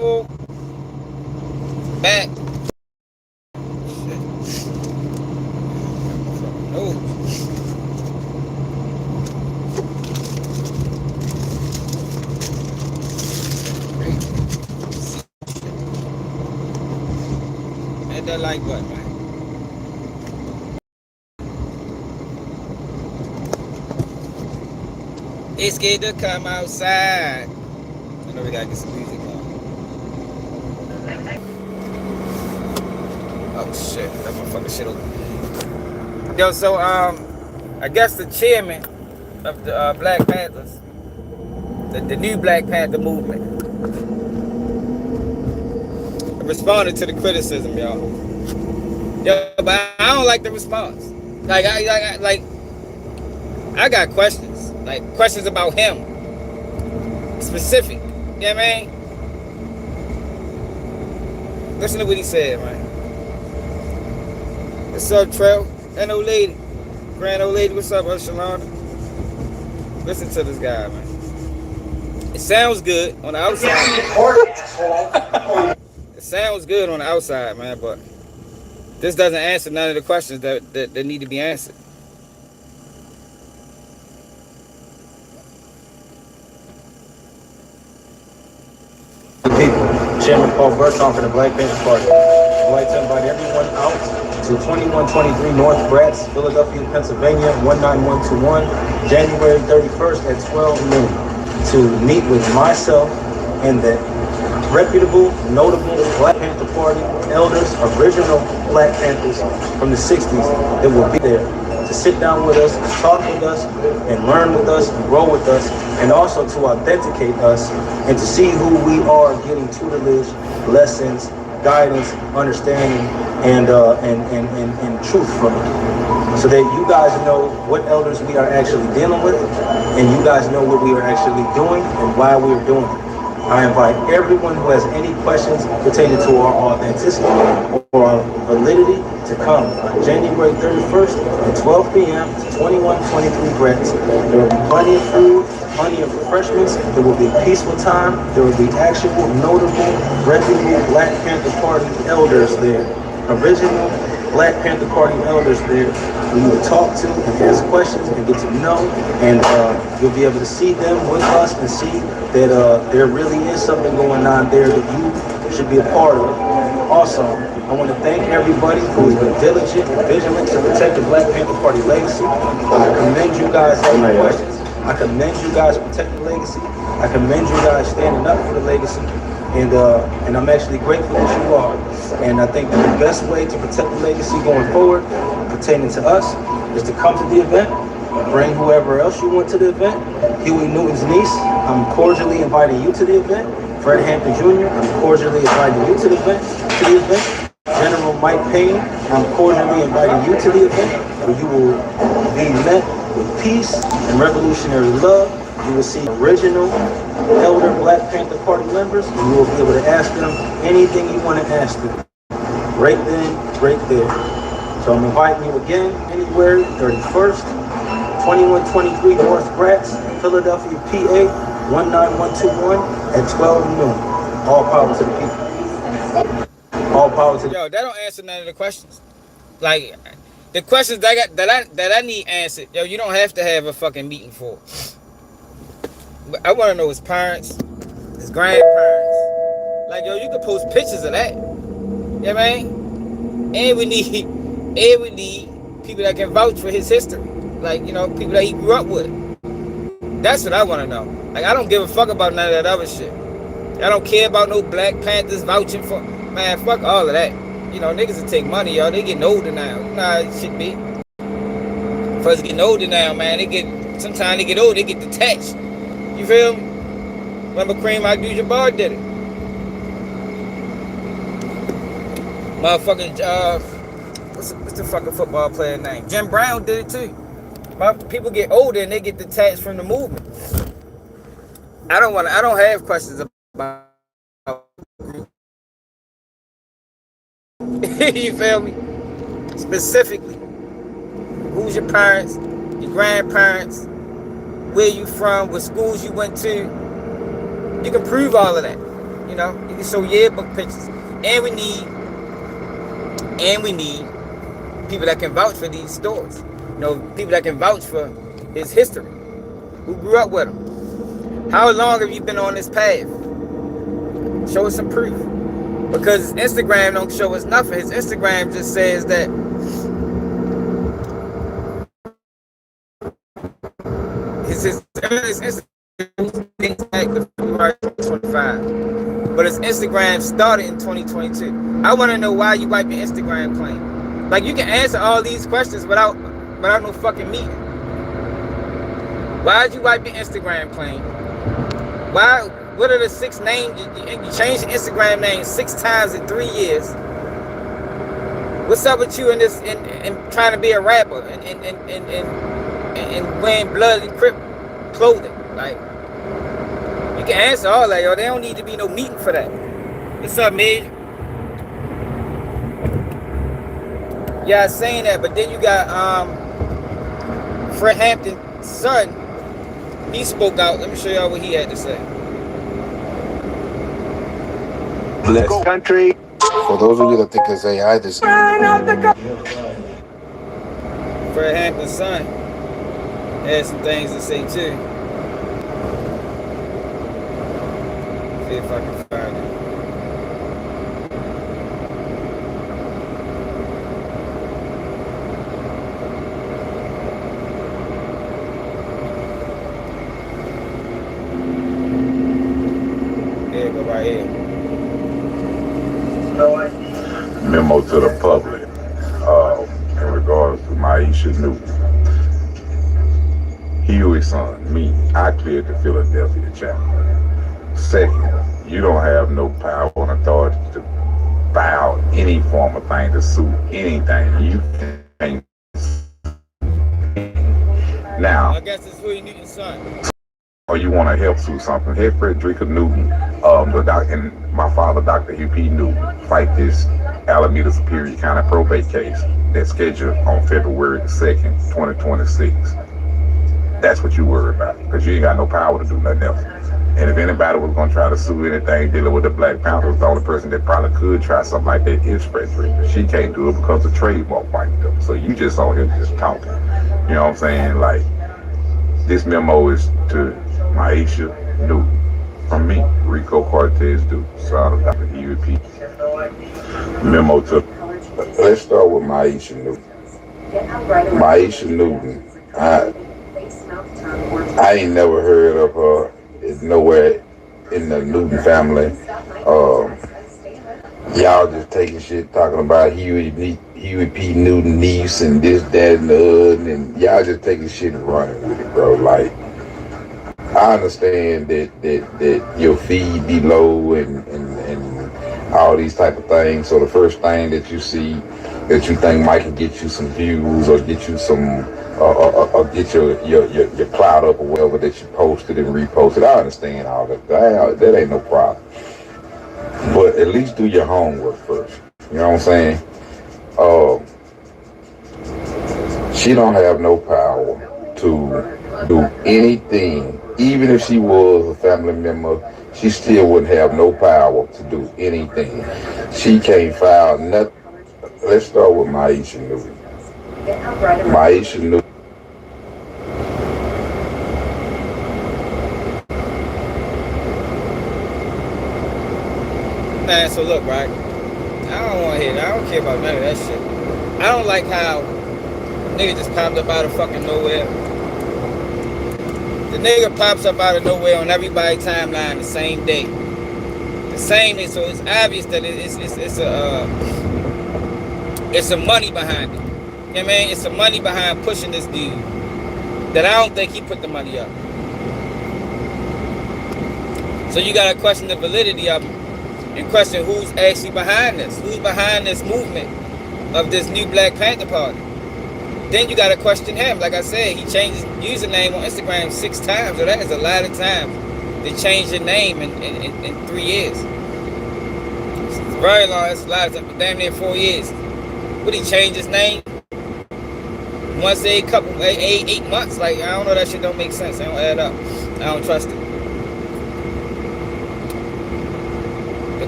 people back. Oh. Hit that like button, man. It's scared to come outside. I know we gotta get some music on. Oh shit, that motherfucker shit open. Yo, so I guess the chairman of the Black Panthers, the new Black Panther movement, responded to the criticism, y'all. Yo, but I don't like the response. Like I got questions, like questions about him, specific. You know what I mean? Listen to what he said, man. What's up, Trell? That old lady, grand old lady. What's up, Shalonda? Listen to this guy, man. It sounds good on the outside. It sounds good on the outside, man, but this doesn't answer none of the questions that need to be answered. People, Chairman Paul Burton for the Black Panther Party. I'd like to invite everyone out to 2123 North Gratz, Philadelphia, Pennsylvania, 19121, January 31st at 12 noon to meet with myself and the reputable, notable Black Panther Party elders, original Black Panthers from the 60s that will be there to sit down with us, talk with us, and learn with us, and grow with us, and also to authenticate us and to see who we are, getting tutelage, lessons, guidance, understanding, and truth from it. So that you guys know what elders we are actually dealing with, and you guys know what we are actually doing and why we are doing it. I invite everyone who has any questions pertaining to our authenticity or our validity to come on January 31st at 12 p.m. to 2123 Gratz. There will be plenty of food, plenty of refreshments. There will be a peaceful time. There will be actual, notable, reputable Black Panther Party elders there. Original Black Panther Party elders there who you will talk to and ask questions and get to know, and you'll be able to see them with us and see that there really is something going on there that you should be a part of. Also, I want to thank everybody who has been diligent and vigilant to protect the Black Panther Party legacy. I commend you guys for your questions. I commend you guys protecting the legacy. I commend you guys standing up for the legacy. And I'm actually grateful that you are. And I think that the best way to protect the legacy going forward, pertaining to us, is to come to the event, bring whoever else you want to the event. Huey Newton's niece, I'm cordially inviting you to the event. Fred Hampton Jr., I'm cordially inviting you to the event. General Mike Payne, I'm cordially inviting you to the event, where you will be met with peace and revolutionary love. You will see original elder Black Panther Party members, and you will be able to ask them anything you want to ask them. Right then, right there. So I'm inviting you again, January 31st, 2123 North Gratz, Philadelphia, PA, 19121 at 12 noon. All power to the people. All power to the Yo, that don't answer none of the questions. Like, the questions that I need answered, yo, you don't have to have a fucking meeting for. I want to know his parents, his grandparents. Like, yo, you can post pictures of that. You know what I mean? And we need people that can vouch for his history. Like, you know, people that he grew up with. That's what I want to know. Like, I don't give a fuck about none of that other shit. I don't care about no Black Panthers vouching for. Man, fuck all of that. You know, niggas will take money, y'all. They getting older now. You know how it should be. First getting older now, man. Sometimes they get old, they get detached. You feel me? Remember Kareem Abdul-Jabbar did it. Motherfucking, what's the fucking football player name? Jim Brown did it too. People get older and they get detached from the movement. I don't have questions about you feel me? Specifically, who's your parents, your grandparents, where you from, what schools you went to. You can prove all of that. You know, you can show yearbook pictures, and we need people that can vouch for these stories. You know, people that can vouch for his history, who grew up with him. How long have you been on this path? Show us some proof. Because Instagram don't show us nothing. His Instagram just says that his Instagram dates back to February 2025. But his Instagram started in 2022. I want to know why you wipe your Instagram claim. Like, you can answer all these questions without no fucking meaning. Why'd you wipe your Instagram claim? Why? What are the 6 names? You changed your Instagram name 6 times in 3 years. What's up with you in this and trying to be a rapper and wearing blood and crip clothing? Like, you can answer all that, yo. There don't need to be no meeting for that. What's up, Midge? Yeah, I'm saying that, but then you got Fred Hampton's son. He spoke out. Let me show y'all what he had to say. Bless country. For those of you that think it's AI, this Fred Hampton's son had some things to say too. See if I can find it. Here, go right here. Memo to the public in regards to Maisha Newton. Huey's son, me, I cleared the Philadelphia chapter. Second, you don't have no power and authority to file any form of thing to sue anything. You can't. Now, I guess it's Huey Newton's son. or you want to help sue something, hey, Frederica Newton, and my father, Dr. Hugh P. Newton, fight this Alameda Superior County probate case that's scheduled on February the 2nd, 2026. That's what you worry about, because you ain't got no power to do nothing else. And if anybody was going to try to sue anything dealing with the Black Panthers, the only person that probably could try something like that is Frederica. She can't do it because the trademark wiped up. So you just on here just talking. You know what I'm saying? Like, this memo is to Maisha Newton. From me, Rico Cortez Duke, son of Dr. Huey P. Memo to... let's start with Maisha Newton. Maisha Newton, I ain't never heard of her nowhere in the Newton family. Y'all just taking shit, talking about Huey P. Newton niece and this, that, and the other, and y'all just taking shit and running with it, bro. Like, I understand that your feed be low and all these type of things. So the first thing that you see that you think might can get you some views or get you some or get your clout up or whatever that you posted and reposted. I understand all that. That ain't no problem. But at least do your homework first. You know what I'm saying? She don't have no power to do anything. Even if she was a family member, she still wouldn't have no power to do anything. She can't file nothing. Let's start with Maisha Newton. Maisha Newton. Man, so look, right? I don't want to hear that. I don't care about none of that shit. I don't like how nigga just popped up out of fucking nowhere. The nigga pops up out of nowhere on everybody's timeline the same day. The same day, so it's obvious that it's a money behind it. You know what I mean? It's a money behind pushing this dude. That I don't think he put the money up. So you gotta question the validity of it. And question who's actually behind this. Who's behind this movement of this new Black Panther Party. Then you gotta question him. Like I said, he changed his username on Instagram 6 times. So that is a lot of times to change your name in 3 years. It's very long. It's a lot of times. Damn near 4 years. Would he change his name once a couple 8 months? Like, I don't know, that shit don't make sense. It don't add up. I don't trust it.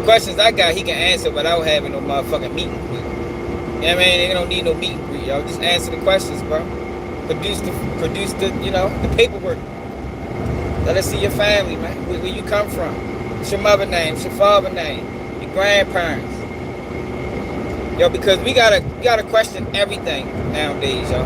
questions I got, he can answer without having no motherfucking meet and greet. You know what I mean? They don't need no meet and greet, yo. Just answer the questions, bro. Produce the, the paperwork. Let us see your family, man. Where you come from. What's your mother name? What's your father name? Your grandparents. Yo, because we gotta question everything nowadays, yo.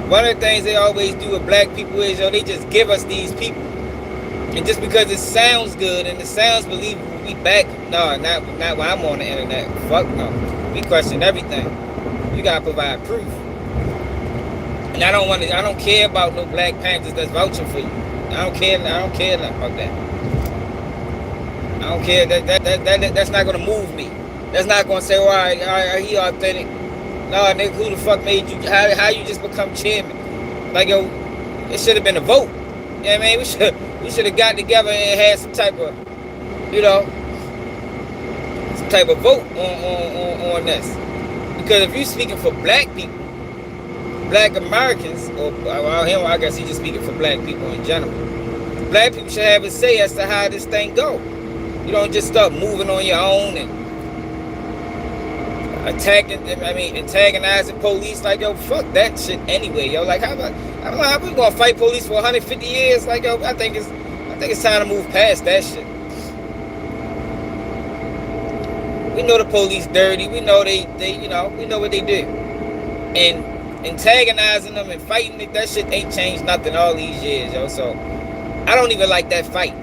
One of the things they always do with black people is, yo, they just give us these people. And just because it sounds good and it sounds believable, we back. No, not when I'm on the internet. Fuck no. We question everything. You gotta provide proof. And I don't care about no Black Panthers that's vouching for you. I don't care nothing about that. I don't care. That's not gonna move me. That's not gonna say, all right, he authentic. No, nigga, who the fuck made you? How you just become chairman? Like, yo, it should have been a vote. You know what I mean? We should have got together and had some type of, vote on this. Because if you're speaking for black people, black Americans, or well, I guess he's just speaking for black people in general. Black people should have a say as to how this thing go. You don't just start moving on your own and antagonizing police. Like, yo, fuck that shit anyway, yo. Like, how we gonna fight police for 150 years? Like, yo, I think it's time to move past that shit. We know the police dirty. We know we know what they do. And antagonizing them and fighting it, that shit ain't changed nothing all these years, yo. So I don't even like that fight.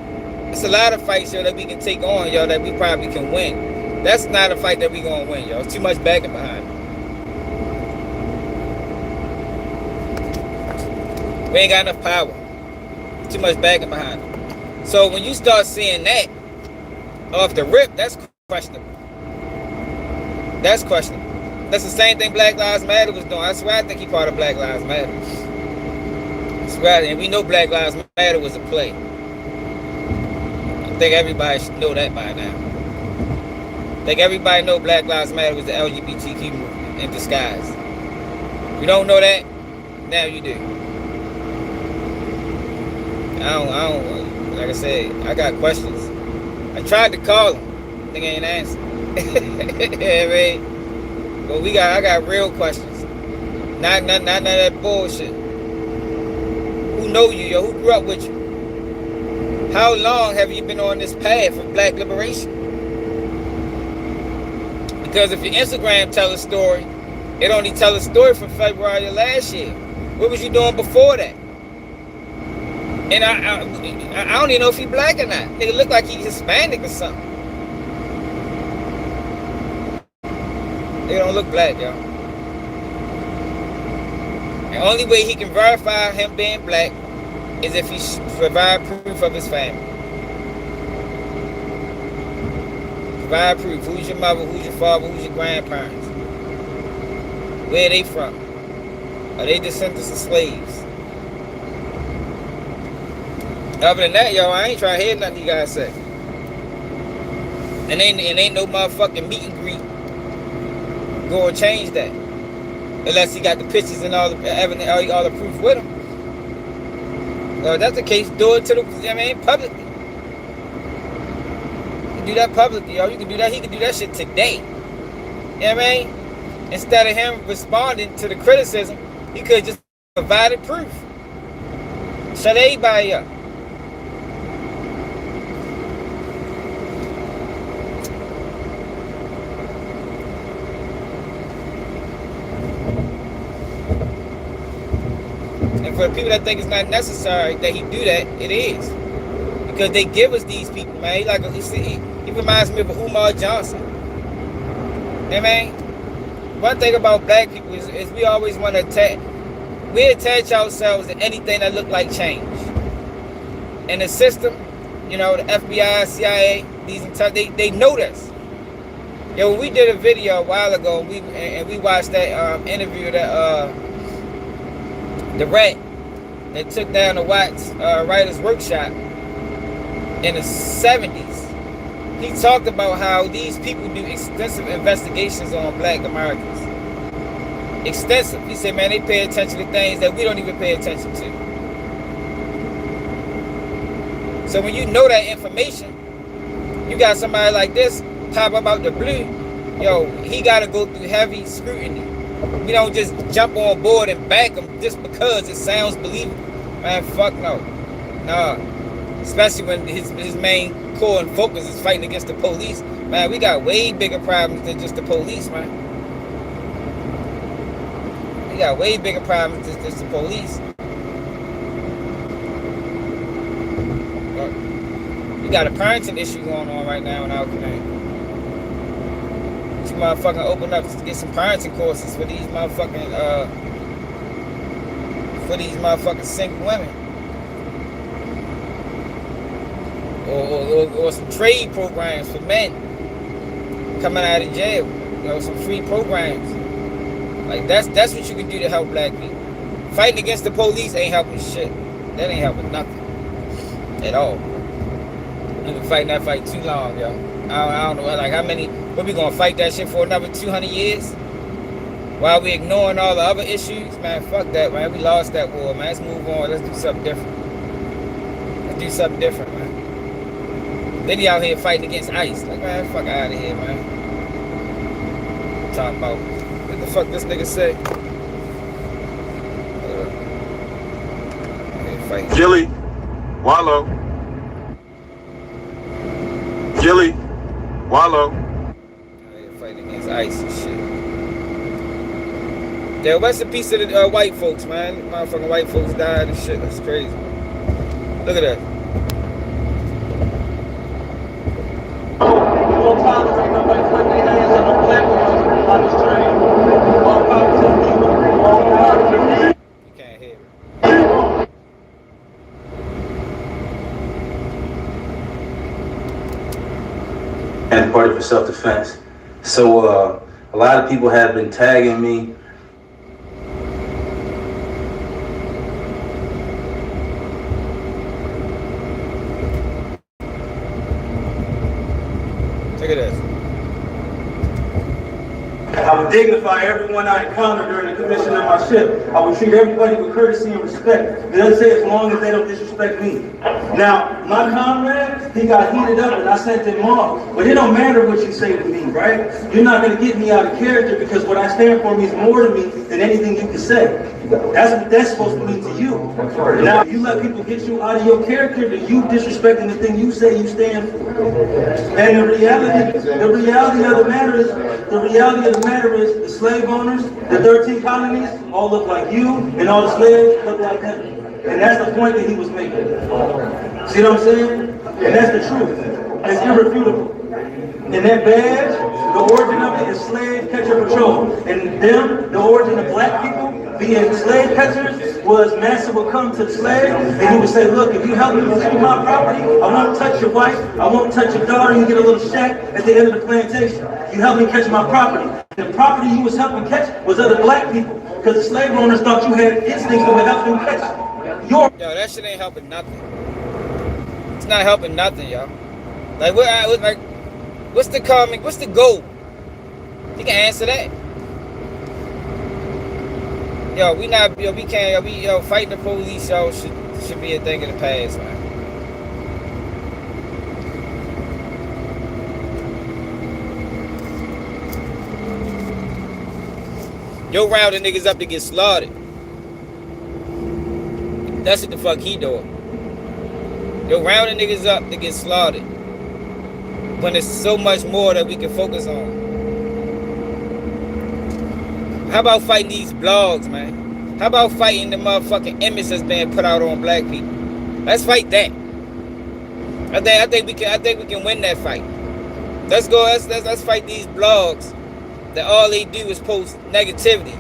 It's a lot of fights, yo, that we can take on, yo, that we probably can win. That's not a fight that we gonna win, yo. It's too much backing behind it. We ain't got enough power. Too much backing behind it. So when you start seeing that off the rip, that's questionable. That's questionable. That's the same thing Black Lives Matter was doing. I swear I think he part of Black Lives Matter. I swear, and we know Black Lives Matter was a play. I think everybody should know that by now. I think everybody know Black Lives Matter was the LGBTQ movement in disguise. You don't know that? Now you do. I don't, like I said, I got questions. I tried to call him. I think he ain't answered. Yeah, man. But I got real questions. Not none of that bullshit. Who know you, yo? Who grew up with you? How long have you been on this path of black liberation? Because if your Instagram tell a story, it only tell a story from February of last year. What was you doing before that? And I don't even know if he black or not. Nigga look like he Hispanic or something. They don't look black, y'all. The only way he can verify him being black is if he provide proof of his family. Provide proof. Who's your mother? Who's your father? Who's your grandparents? Where are they from? Are they descendants of slaves? Other than that, yo, I ain't trying to hear nothing you guys say. And ain't no motherfucking meet and greet go and change that. Unless he got the pictures and all the evidence, all the proof with him. Well, if that's the case, do it publicly. You can do that publicly, yo. You can do that. He can do that shit today. You know what I mean? Instead of him responding to the criticism, he could just provided proof. Shut everybody up. And for the people that think it's not necessary that he do that, it is. Because they give us these people, man. He reminds me of Umar Johnson. You know what I mean? One thing about black people is we always want to attach ourselves to anything that look like change. And the system, the FBI, CIA, they know this. Yo, we did a video a while ago, and we watched that interview that the rat that took down the Watts Writers Workshop in the 70s. He talked about how these people do extensive investigations on black Americans. Extensive. He said, man, they pay attention to things that we don't even pay attention to. So when you know that information, You got somebody like this pop up out the blue, yo, he got to go through heavy scrutiny. We don't just jump on board and back him just because it sounds believable. Man, fuck no. Nah. Especially when his main core and focus is fighting against the police. Man, we got way bigger problems than just the police, man. We got way bigger problems than just the police. We got a parenting issue going on right now in our community. You motherfucking open up to get some parenting courses for these motherfucking single women. Or some trade programs for men coming out of jail. You know, some free programs. Like that's what you can do to help black people. Fighting against the police ain't helping shit. That ain't helping nothing. At all. We've been fighting that fight too long, yo. I don't know, like how many, what we gonna fight that shit for another 200 years? While we ignoring all the other issues? Man, fuck that, man. We lost that war, man. Let's move on. Let's do something different. Let's do something different, man. Then he out here fighting against ICE. Like, man, fuck out of here, man. Talking about, what the fuck this nigga say? Gilly, Wallow. Gilly, Wallow. Fighting against ICE and shit. Yeah, rest in peace to the white folks, man. Motherfucking white folks died and shit. That's crazy. Look at that. You can't hear me. And party for self-defense. So a lot of people have been tagging me. Look at this. I would dignify everyone I encounter during the commission of my ship. I would treat everybody with courtesy and respect. It doesn't say as long as they don't disrespect me. Now, my comrade, he got heated up and I sent him off. But it don't matter what you say to me, right? You're not going to get me out of character because what I stand for means more to me than anything you can say. That's what that's supposed to mean to you. Now, if you let people get you out of your character, then you disrespecting the thing you say you stand for. And the reality of the matter is, the slave owners, the 13 colonies, all look like you, and all the slaves look like them. And that's the point that he was making. See what I'm saying? And that's the truth. It's irrefutable. And that badge, the origin of it is slave catcher patrol. And them, the origin of black people being slave catchers was master would come to the slave and he would say, look, if you help me retrieve my property, I won't touch your wife, I won't touch your daughter, and you get a little shack at the end of the plantation. You help me catch my property. The property you was helping catch was other black people because the slave owners thought you had instincts that would help them catch your... Yo, that shit ain't helping nothing. It's not helping nothing, y'all. Like, what's the goal? You can answer that. Fighting the police, yo, should be a thing of the past, man. Yo, rounding niggas up to get slaughtered. That's what the fuck he doing. Yo, rounding niggas up to get slaughtered. When there's so much more that we can focus on. How about fighting these blogs, man? How about fighting the motherfucking image that's being put out on black people? Let's fight that. I think we can win that fight. Let's go. Let's fight these blogs that all they do is post negativity,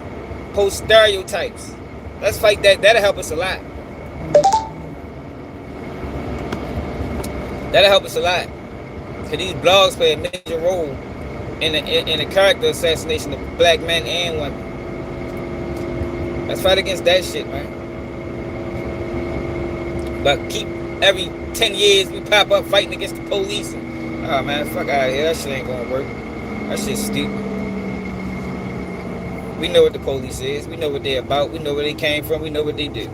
post stereotypes. Let's fight that. That'll help us a lot. That'll help us a lot. Cause these blogs play a major role in the character assassination of black men and women. Let's fight against that shit, man. But keep every 10 years we pop up fighting against the police. Oh man, fuck out of here. That shit ain't gonna work. That shit's stupid. We know what the police is. We know what they're about. We know where they came from. We know what they do.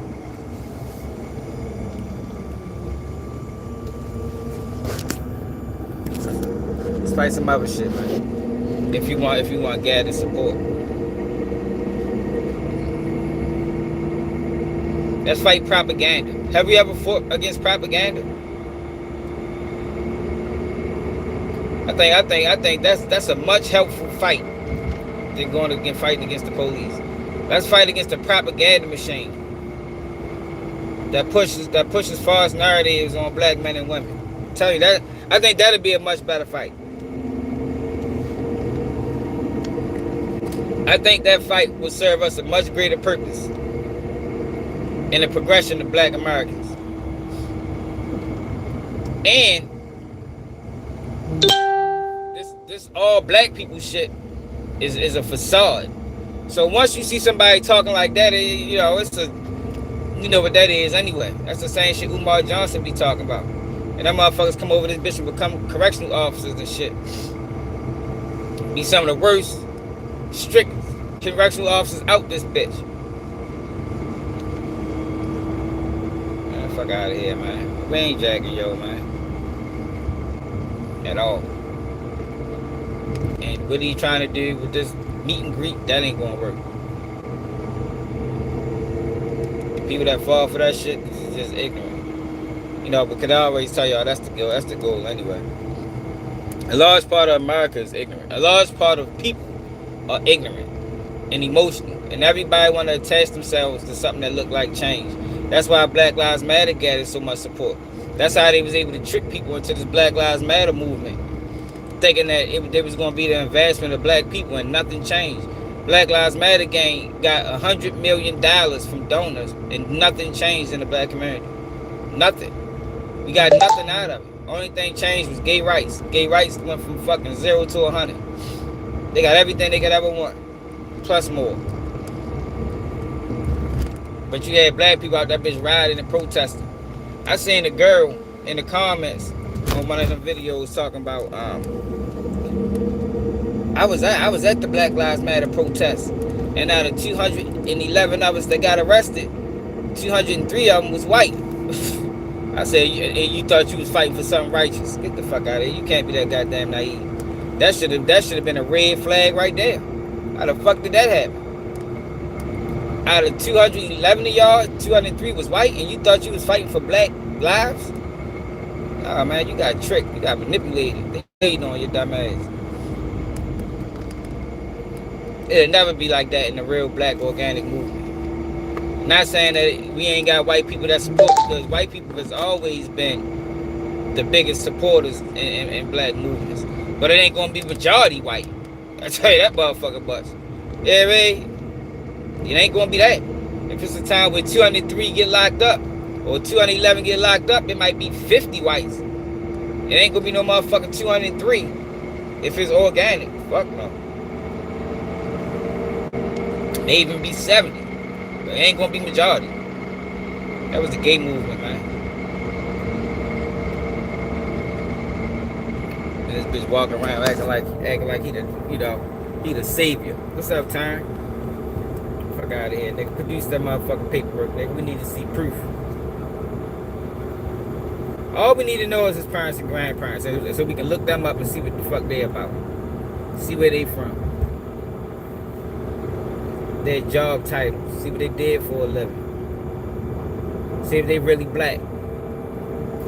Let's fight some other shit, man. If you want gather support. Let's fight propaganda. Have you ever fought against propaganda? I think that's a much helpful fight than going against fighting against the police. Let's fight against the propaganda machine that pushes false narratives on black men and women. I'm telling you that, I think that'd be a much better fight. I think that fight will serve us a much greater purpose in the progression of black Americans. And this all black people shit is a facade. So once you see somebody talking like that, you know what that is anyway. That's the same shit Umar Johnson be talking about. And that motherfuckers come over this bitch and become correctional officers and shit. Be some of the worst, strict correctional officers out this bitch. Man, fuck out of here, man. We ain't jacking yo, man. At all. And what he trying to do with this meet and greet, that ain't gonna work. The people that fall for that shit is just ignorant. You know, but can I always tell y'all that's the goal. That's the goal anyway. A large part of America is ignorant. A large part of people are ignorant and emotional, and everybody want to attach themselves to something that look like change. That's why Black Lives Matter gathered so much support. That's how they was able to trick people into this Black Lives Matter movement, thinking that there was going to be the advancement of black people, and nothing changed. Black Lives Matter gang got $100 million from donors, and nothing changed in the black community. Nothing. We got nothing out of it. Only thing changed was gay rights. Gay rights went from fucking 0 to 100. They got everything they could ever want, plus more. But you had black people out that bitch riding and protesting. I seen a girl in the comments on one of them videos talking about I was at the Black Lives Matter protest, and out of 211 of us that got arrested, 203 of them was white. I said, you thought you was fighting for something righteous? Get the fuck out of here! You can't be that goddamn naive. That should have been a red flag right there. How the fuck did that happen? Out of 211 of y'all, 203 was white, and you thought you was fighting for black lives? Oh man, you got tricked. You got manipulated. They hating on your dumb ass. It'll never be like that in the real black organic movement. Not saying that we ain't got white people that support, because white people has always been the biggest supporters in black movements. But it ain't gonna be majority white. I tell you that motherfucker much. Yeah, man. It ain't gonna be that. If it's a time where 203 get locked up or 211 get locked up, it might be 50 whites. It ain't gonna be no motherfucking 203 if it's organic. Fuck no. May even be 70. But it ain't gonna be majority. That was the gay movement, man. And this bitch walking around acting like he the savior. What's up, Tyron? Fuck out of here, nigga. Produce that motherfucking paperwork, nigga. We need to see proof. All we need to know is his parents and grandparents, so we can look them up and see what the fuck they about. See where they from. Their job titles. See what they did for a living. See if they really black.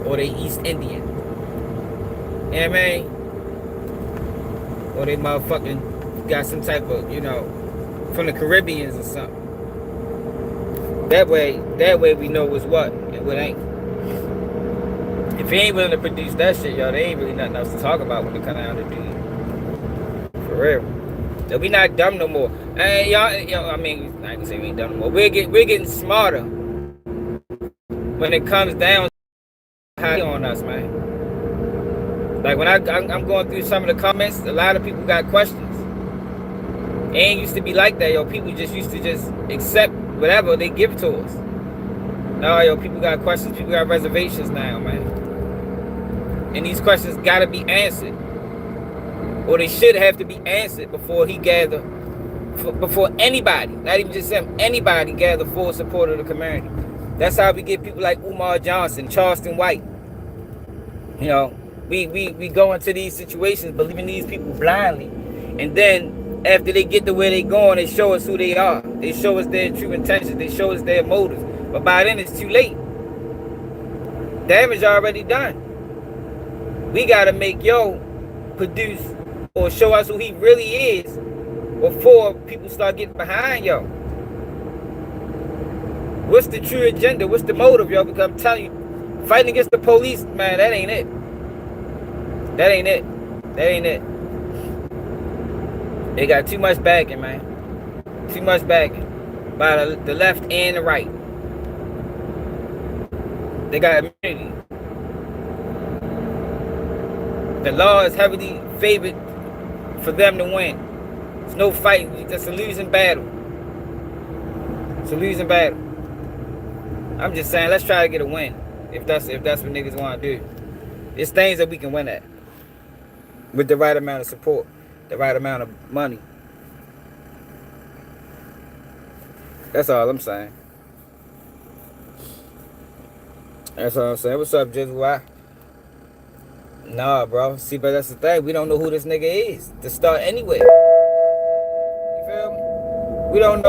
Or they East Indian. You know what I mean? Or they motherfucking got some type of, from the Caribbeans or something. That way we know what's what and what ain't. If he ain't willing to produce that shit, y'all, there ain't really nothing else to talk about when it come down to do it. For real. So we not dumb no more. And y'all, I mean, I ain't gonna say we ain't dumb no more. We're getting smarter when it comes down to how on us, man. Like when I'm going through some of the comments, a lot of people got questions. It ain't used to be like that, yo. People just used to just accept whatever they give to us. No, yo, people got questions. People got reservations now, man. And these questions gotta be answered. Or they should have to be answered before anybody, not even just him, anybody gather full support of the community. That's how we get people like Umar Johnson, Charleston White, We go into these situations believing these people blindly, and then after they get to where they going, they show us who they are. They show us their true intentions. They show us their motives. But by then it's too late. Damage already done. We gotta make yo produce or show us who he really is before people start getting behind yo. What's the true agenda? What's the motive, yo? Because I'm telling you, fighting against the police, man, that ain't it. That ain't it. That ain't it. They got too much backing, man. Too much backing by the left and the right. They got immunity. The law is heavily favored for them to win. It's no fight. It's a losing battle. It's a losing battle. I'm just saying, let's try to get a win. If that's what niggas want to do. It's things that we can win at. With the right amount of support. The right amount of money. That's all I'm saying. That's all I'm saying. What's up, Jizzle? Why? Nah, bro. See, but that's the thing. We don't know who this nigga is to start anywhere. You feel me? We don't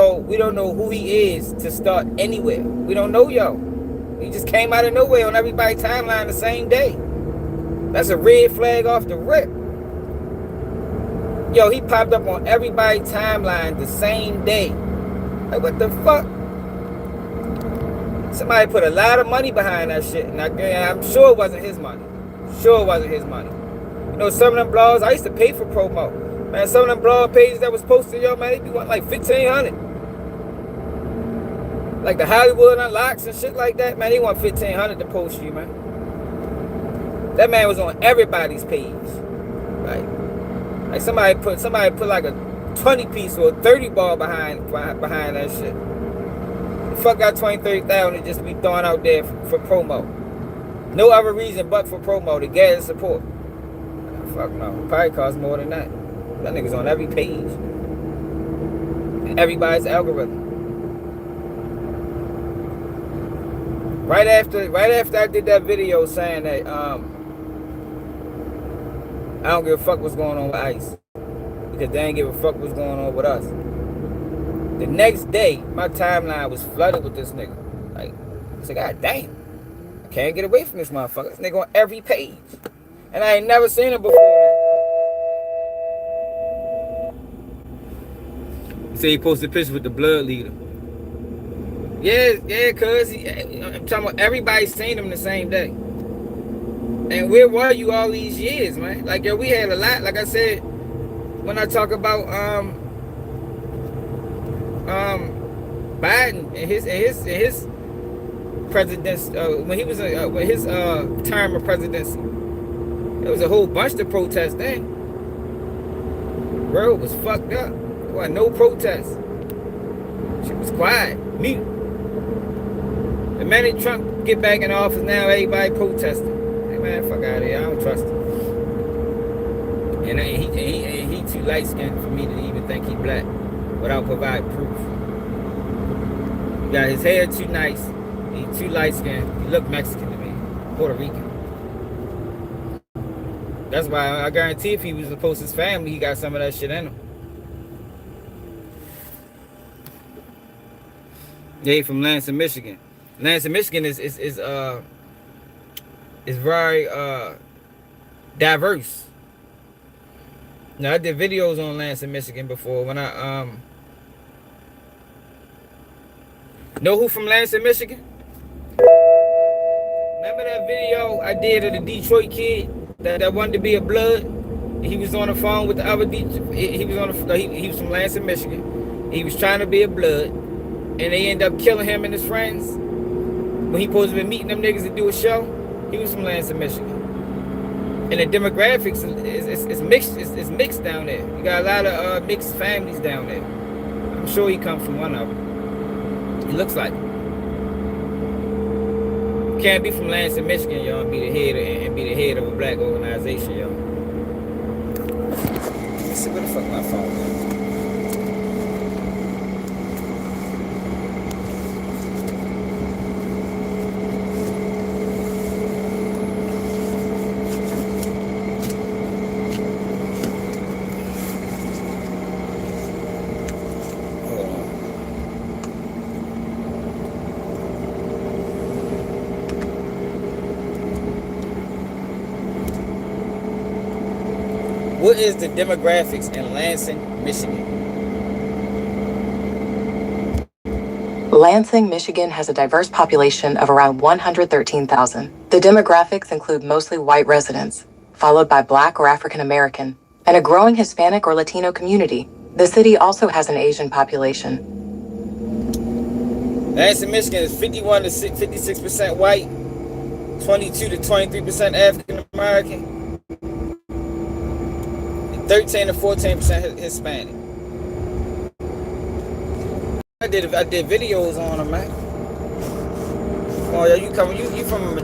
know who he is to start anywhere. We don't know, yo. He just came out of nowhere on everybody's timeline the same day. That's a red flag off the rip. Yo, he popped up on everybody's timeline the same day. Like, what the fuck? Somebody put a lot of money behind that shit. And I'm sure it wasn't his money. Sure it wasn't his money. You know, some of them blogs, I used to pay for promo. Man, some of them blog pages that was posted, yo, man, they be wanting like $1,500. Like the Hollywood Unlocks and shit like that, man, they want $1,500 to post you, man. That man was on everybody's page. Like somebody put like a 20 piece or a 30 ball behind that shit. The fuck got 20, 30,000 to just be thrown out there for promo. No other reason but for promo to get support. Fuck no. It probably costs more than that. That nigga's on every page. And everybody's algorithm. Right after I did that video saying that I don't give a fuck what's going on with ICE. Because they ain't give a fuck what's going on with us. The next day, my timeline was flooded with this nigga. Like, I said, God damn. I can't get away from this motherfucker. This nigga on every page. And I ain't never seen him before. He said he posted a picture with the blood leader. Yeah, cuz I'm talking about everybody seen him the same day. And where were you all these years, man? Like, yo, we had a lot. Like I said, when I talk about Biden and his president's when he was with his term of presidency, there was a whole bunch of protests then. World was fucked up. There wasn't no protests. Shit was quiet, mute. The minute Trump get back in office, now everybody protesting. Hey man, fuck out of here. I don't trust him. And he too light skinned for me to even think he black without providing proof. He got his hair too nice. He too light skinned. He look Mexican to me. Puerto Rican. That's why I guarantee if he was supposed to his family, he got some of that shit in him. Yeah, he from Lansing, Michigan. Lansing, Michigan is very diverse. Now I did videos on Lansing, Michigan before when I know who from Lansing, Michigan? Remember that video I did of the Detroit kid that wanted to be a blood? He was on the phone with the other he was from Lansing, Michigan. He was trying to be a blood, and they ended up killing him and his friends. When he supposed to be meeting them niggas to do a show, he was from Lansing, Michigan. And the demographics is mixed. It's mixed down there. You got a lot of mixed families down there. I'm sure he comes from one of them. He looks like it. You can't be from Lansing, Michigan, y'all, and be the head of a black organization, y'all. Let's see where the fuck my phone is. What is the demographics in Lansing, Michigan? Lansing, Michigan has a diverse population of around 113,000. The demographics include mostly white residents, followed by Black or African American, and a growing Hispanic or Latino community. The city also has an Asian population. Lansing, Michigan is 51 to 56% white, 22 to 23% African American, and 13 to 14% Hispanic. I did videos on them, man. Oh, yeah, you from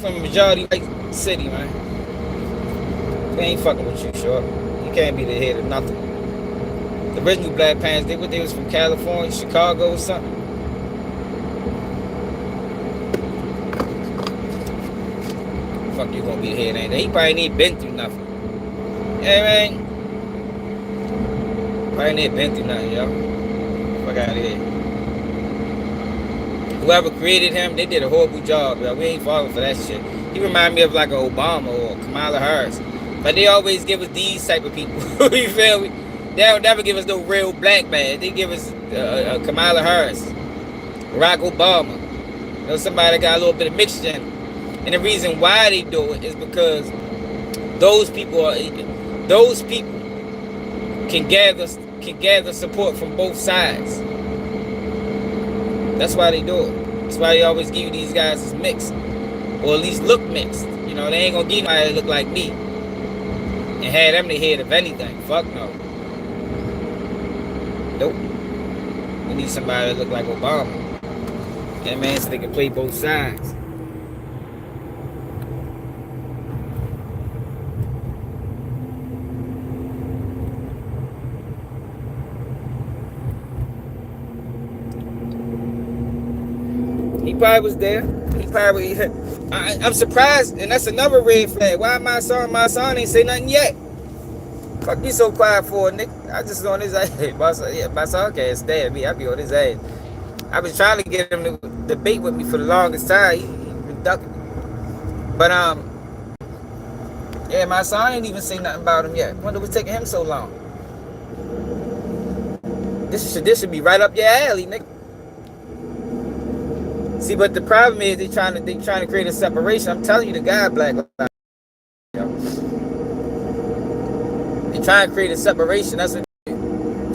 a majority white city, man. They ain't fucking with you, short. You can't be the head of nothing. The original Black Panthers, they was from California, Chicago, or something. Fuck, you gonna be the head, ain't they? He probably ain't been through nothing. Yeah, man. Probably ain't been through nothing, yo. Fuck out of here. Whoever created him, they did a horrible job, yo. We ain't falling for that shit. He remind me of like an Obama or Kamala Harris. But they always give us these type of people. You feel me? They don't never give us no real black man. They give us Kamala Harris, Barack Obama. You know, somebody that got a little bit of mixture in them. And the reason why they do it is because those people can gather support from both sides. That's why they do it. That's why they always give you these guys as mixed, or at least look mixed. You know, they ain't gonna give nobody that look like me and have them the head of anything. Fuck no. Nope. We need somebody that look like Obama. That man, so they can play both sides. He probably was there. He probably. I'm surprised, and that's another red flag. Why my son ain't say nothing yet? Fuck me so quiet for, Nick. I just on his ass. My son can't stand me. I be on his ass. I was trying to get him to debate with me for the longest time. He been ducking me. But yeah, my son ain't even say nothing about him yet. Wonder what's taking him so long. This should be right up your alley, Nick. See, but the problem is they trying to create a separation. I'm telling you, the guy Black Lives Matter. They trying to create a separation. That's what they do.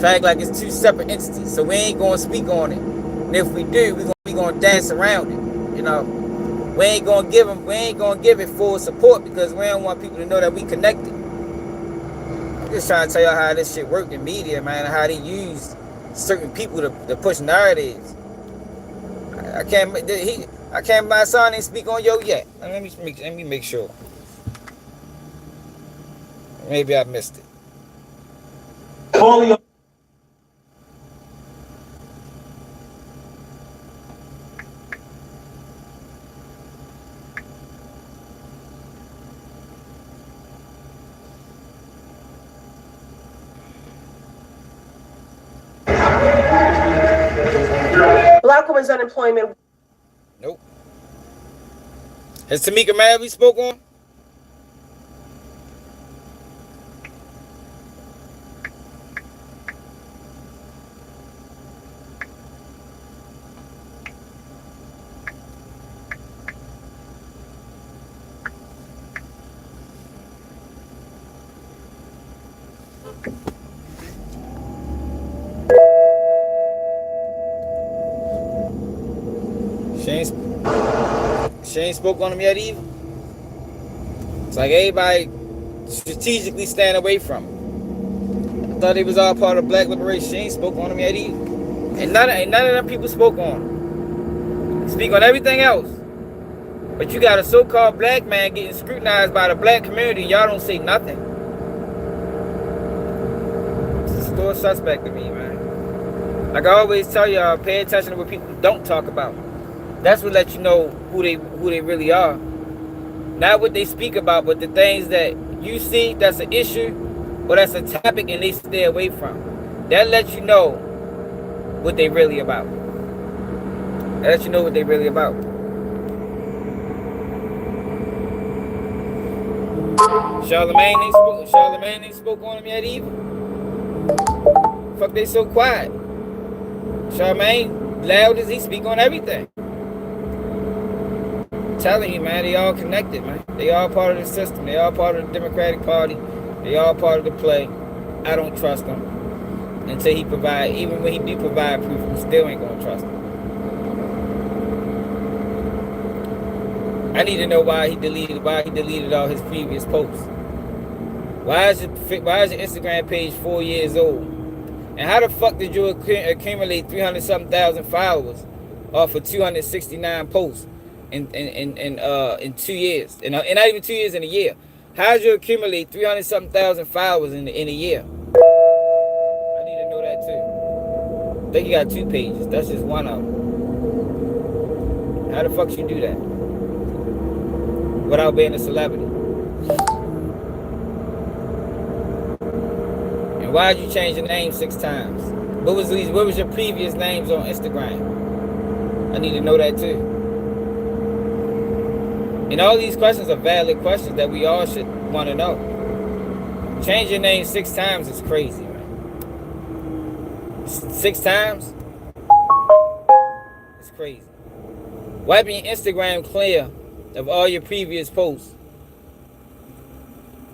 Try to act like it's two separate entities. So we ain't gonna speak on it. And if we do, we gonna dance around it. You know, we ain't gonna give it full support because we don't want people to know that we connected. I'm just trying to tell y'all how this shit work in media, man, and how they use certain people to push narratives. I can't. My son ain't speak on yo yet. Let me make sure. Maybe I missed it. Black women's unemployment. Nope. Has Tamika Mallory spoke on? She ain't spoke on them yet either. It's like everybody strategically stand away from them. I thought they was all part of black liberation. She ain't spoke on them yet either. And none of them people spoke on them. Speak on everything else. But you got a so-called black man getting scrutinized by the black community. Y'all don't say nothing. It's still a suspect to me, man. Like I always tell y'all, pay attention to what people don't talk about. That's what lets you know who they really are. Not what they speak about, but the things that you see that's an issue or that's a topic and they stay away from. That lets you know what they really about. That lets you know what they really about. Charlemagne ain't spoke on him yet either. Fuck, they so quiet. Charlemagne, loud as he speak on everything. I'm telling you, man, they all connected, man. They all part of the system. They all part of the Democratic Party. They all part of the play. I don't trust them until he provide. Even when he do provide proof, we still ain't gonna trust him. I need to know why he deleted all his previous posts. Why is your Instagram page 4 years old? And how the fuck did you accumulate 300-something thousand followers off of 269 posts in 2 years? And not even 2 years, in a year. How did you accumulate 300-something thousand followers in a year? I need to know that too. I think you got 2 pages. That's just one of them. How the fuck you do that without being a celebrity? And why did you change your name 6 times? What was your previous names on Instagram? I need to know that too. And all these questions are valid questions that we all should want to know. Change your name 6 times is crazy, man. 6 times? It's crazy. Wiping your Instagram clear of all your previous posts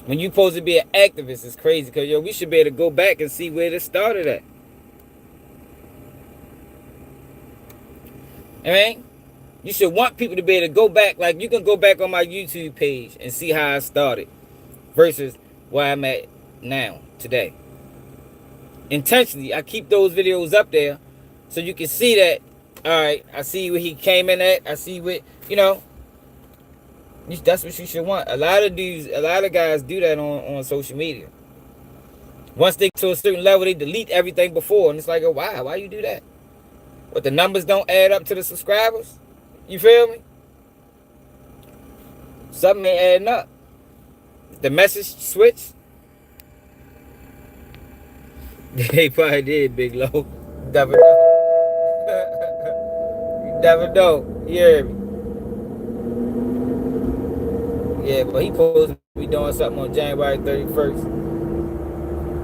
when you supposed to be an activist is crazy, because we should be able to go back and see where this started at. I mean, you should want people to be able to go back. Like, you can go back on my YouTube page and see how I started versus where I'm at now, today. Intentionally, I keep those videos up there so you can see that, all right, I see where he came in at. I see what, that's what you should want. A lot of guys do that on social media. Once they get to a certain level, they delete everything before. And it's like, oh, why you do that? But the numbers don't add up to the subscribers? You feel me? Something ain't adding up. The message switch? They probably did, Big Low. You never know. You never know. You hear me? Yeah, but he supposed to be doing something on January 31st.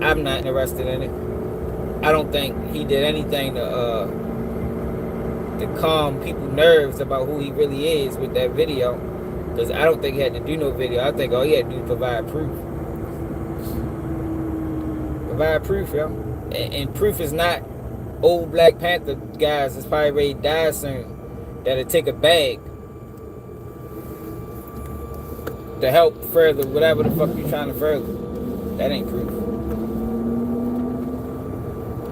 I'm not interested in it. I don't think he did anything to calm people's nerves about who he really is with that video. Because I don't think he had to do no video. I think all he had to do is provide proof. Provide proof, yo. And proof is not old Black Panther guys that's probably ready to die soon that'll take a bag to help further whatever the fuck you're trying to further. That ain't proof.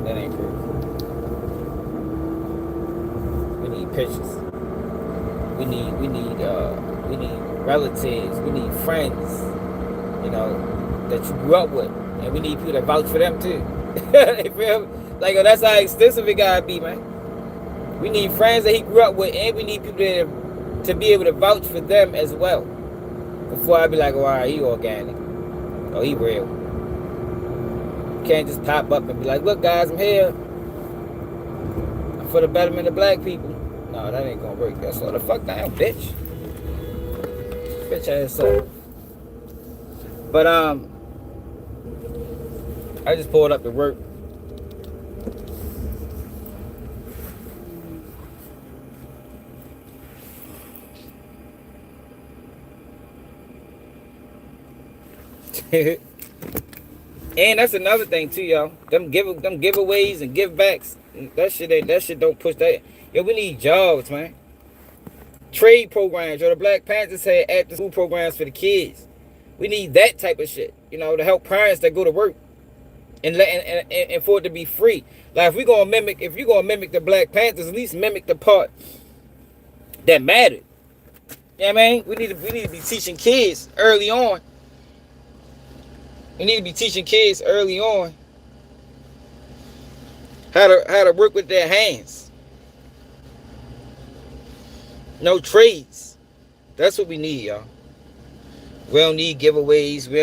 That ain't proof. We need pictures. We need relatives. We need friends, that you grew up with. And we need people that vouch for them too. You feel me? Like, that's how extensive it gotta be, man. We need friends that he grew up with, and we need people to be able to vouch for them as well. Before I be like, oh, all right, he organic. Oh, he real. You can't just pop up and be like, look, guys, I'm here for the betterment of black people. No, that ain't gonna work. Slow the fuck down, bitch. Bitch ass up. But, I just pulled up to work. And that's another thing too, y'all. Them giveaways and givebacks. That shit don't push that. Yo, we need jobs, man. Trade programs. Yo, the Black Panthers had after school programs for the kids. We need that type of shit, to help parents that go to work and for it to be free. Like, if you're gonna mimic the Black Panthers, at least mimic the part that mattered. You know what I mean? We need to be teaching kids early on. We need to be teaching kids early on how to work with their hands. No trades. That's what we need, y'all. We don't need giveaways. We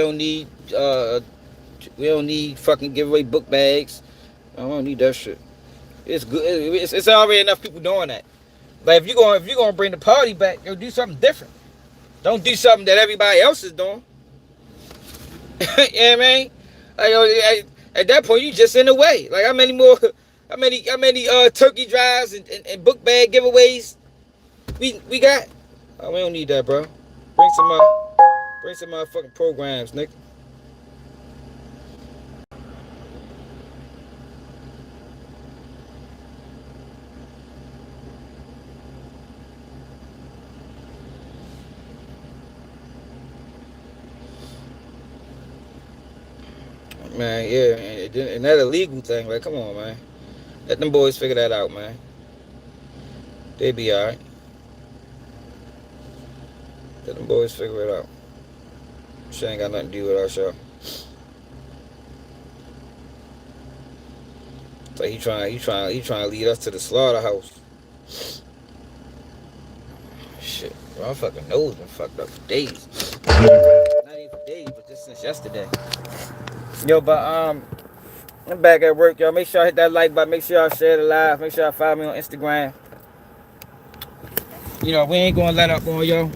don't need fucking giveaway book bags. I don't need that shit. It's good. It's already enough people doing that. Like, if you're gonna bring the party back, do something different. Don't do something that everybody else is doing. You know what I mean? Like, at that point, you just in the way. Like, how many turkey drives and book bag giveaways we got? Oh, we don't need that, bro. Bring some motherfucking programs, nigga. Man, yeah, and that illegal thing, like, come on, man. Let them boys figure that out, man. They be alright. Let them boys figure it out. Shit ain't got nothing to do with our show. So he trying to lead us to the slaughterhouse. Shit, bro, my fucking nose been fucked up for days. Not even for days, but just since yesterday. Yo, but I'm back at work, y'all. Make sure I hit that like button. Make sure y'all share the live. Make sure y'all follow me on Instagram. You know, we ain't gonna let up on y'all.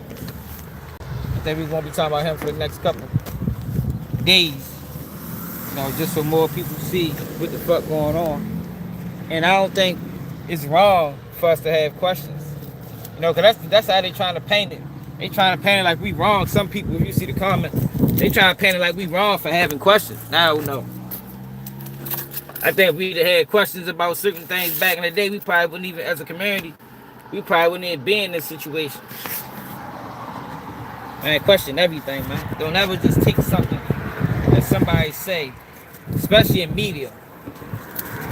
I think we're gonna be talking about him for the next couple days. You know, just so more people see what the fuck going on. And I don't think it's wrong for us to have questions. You know, cause that's how they trying to paint it. They trying to paint it like we wrong. Some people, if you see the comments, they trying to paint it like we wrong for having questions. Now, no. I think if we'd have had questions about certain things back in the day, we probably wouldn't even, as a community, we probably wouldn't even be in this situation. Man, question everything, man. Don't ever just take something that somebody say, especially in media,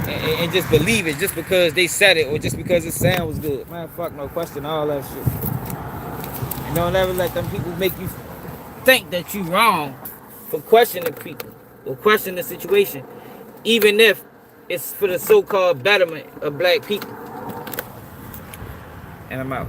and just believe it just because they said it or just because it sound was good. Man, fuck no, question all that shit. And don't ever let them people make you think that you wrong for questioning people or questioning the situation, even if it's for the so-called betterment of black people. And I'm out.